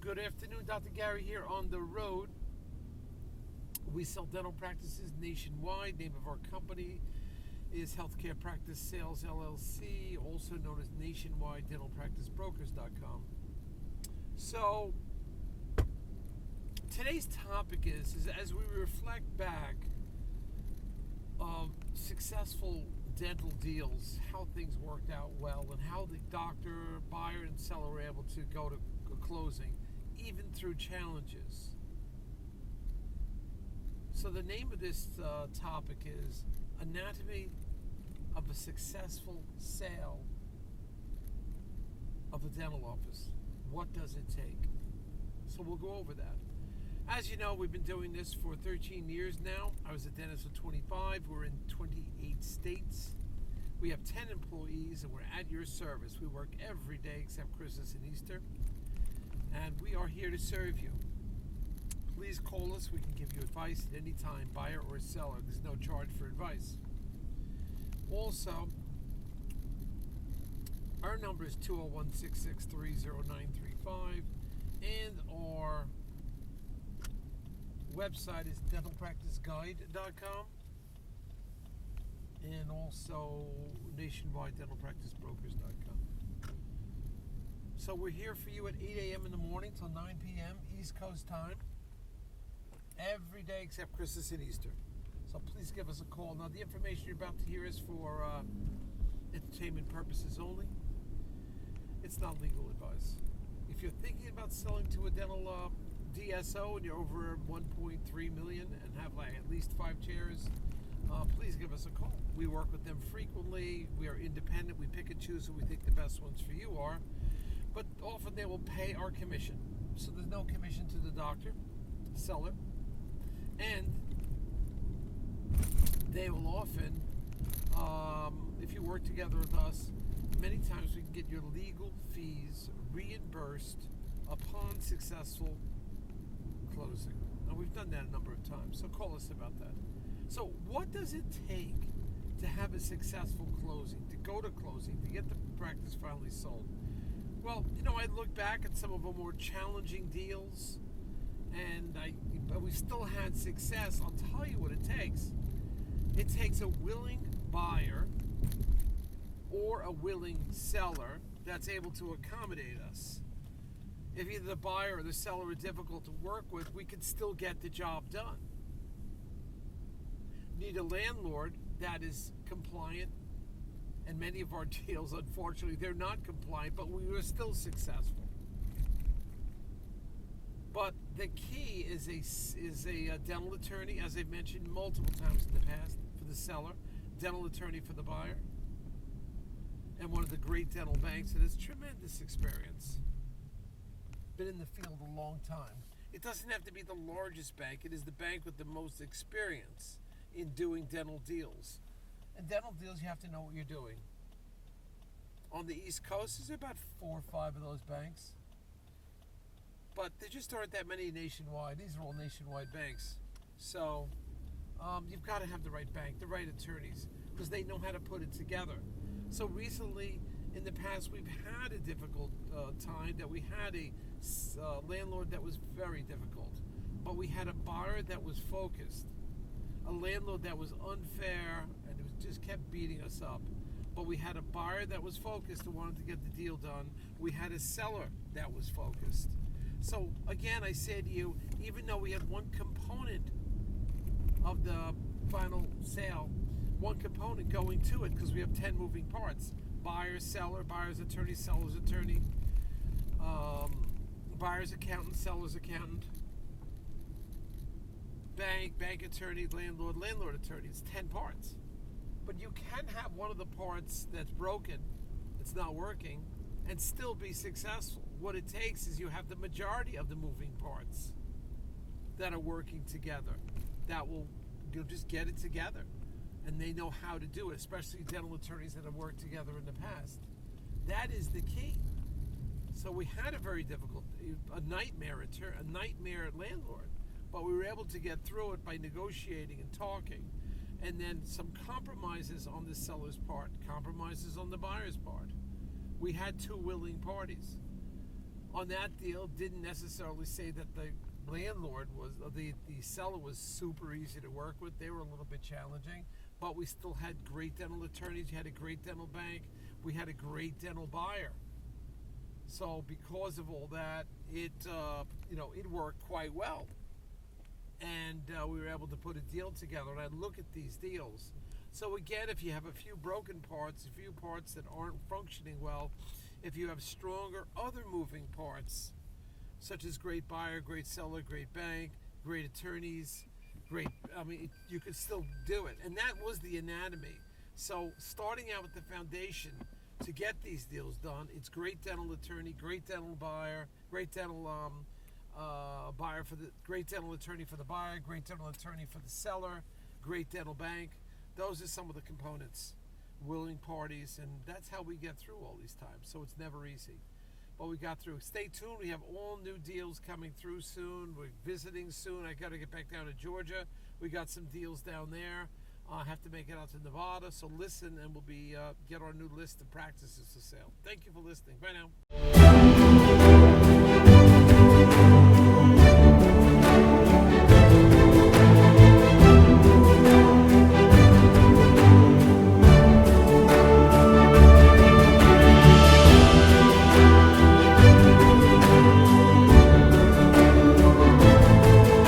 Good afternoon, Dr. Gary here on the road. We sell dental practices nationwide. Name of our company is Care Practice Sales LLC, also known as Nationwide dentalpracticebrokers.com. So today's topic is as we reflect back of successful dental deals, how things worked out well, and how the doctor, buyer, and seller were able to go to closing, even through challenges. So the name of this topic is Anatomy of a Successful Sale of a Dental Office. What does it take? So we'll go over that. As you know, we've been doing this for 13 years now. I was a dentist for 25. We're in 28 states. We have 10 employees, and we're at your service. We work every day except Christmas and Easter, and we are here to serve you. Please call us. We can give you advice at any time, buyer or seller. There's no charge for advice. Also, our number is 201-663-0935, and our website is dentalpracticeguide.com, and also nationwide dentalpracticebrokers.com. So we're here for you at 8 a.m. in the morning till 9 p.m. East Coast time, every day except Christmas and Easter. So please give us a call. Now, the information you're about to hear is for entertainment purposes only. It's not legal advice. If you're thinking about selling to a dental DSO and you're over 1.3 million and have at least 5 chairs, please give us a call. We work with them frequently. We are independent. We pick and choose who we think the best ones for you are. But often they will pay our commission. So there's no commission to the doctor, seller. And they will often, if you work together with us, many times we can get your legal fees reimbursed upon successful closing. And we've done that a number of times, so call us about that. So what does it take to have a successful closing, to go to closing, to get the practice finally sold? Well, I look back at some of our more challenging deals, but we still had success. I'll tell you what it takes. It takes a willing buyer or a willing seller that's able to accommodate us. If either the buyer or the seller are difficult to work with, we can still get the job done. Need a landlord that is compliant, and many of our deals, unfortunately, they're not compliant, but we were still successful. But the key is a dental attorney, as I've mentioned multiple times in the past, for the seller, dental attorney for the buyer, and one of the great dental banks that has tremendous experience. Been in the field a long time. It doesn't have to be the largest bank. It is the bank with the most experience in doing dental deals. And dental deals, you have to know what you're doing. On the East Coast, there's about 4 or 5 of those banks. But there just aren't that many nationwide. These are all nationwide banks. So you've got to have the right bank, the right attorneys, because they know how to put it together. So recently, in the past, we've had a difficult time that we had a landlord that was very difficult. But we had a buyer that was focused, a landlord that was unfair and just kept beating us up. But we had a buyer that was focused and wanted to get the deal done. We had a seller that was focused. So again, I say to you, even though we had one component of the final sale, one component going to it, because we have 10 moving parts: buyer, seller, buyer's attorney, seller's attorney, buyer's accountant, seller's accountant, bank attorney, landlord attorney. It's 10 parts. But you can have one of the parts that's broken, it's not working, and still be successful. What it takes is you have the majority of the moving parts that are working together. You'll just get it together. And they know how to do it, especially dental attorneys that have worked together in the past. That is the key. So we had a very difficult, a nightmare landlord, but we were able to get through it by negotiating and talking, and then some compromises on the seller's part, compromises on the buyer's part. We had 2 willing parties. on that deal didn't necessarily say that the landlord was, the seller was super easy to work with. They were a little bit challenging, but we still had great dental attorneys. We had a great dental bank. We had a great dental buyer. So because of all that, it worked quite well. And we were able to put a deal together. And I look at these deals. So again, if you have a few broken parts, a few parts that aren't functioning well, if you have stronger other moving parts, such as great buyer, great seller, great bank, great attorneys, you could still do it. And that was the anatomy. So starting out with the foundation to get these deals done, it's great dental attorney, great dental buyer, great dental great dental attorney for the buyer, great dental attorney for the seller, great dental bank. Those are some of the components, willing parties, and that's how we get through all these times. So it's never easy, but we got through. Stay tuned. We have all new deals coming through soon. We're visiting soon. I got to get back down to Georgia. We got some deals down there. I have to make it out to Nevada. So listen, and we'll be get our new list of practices for sale. Thank you for listening. Bye now.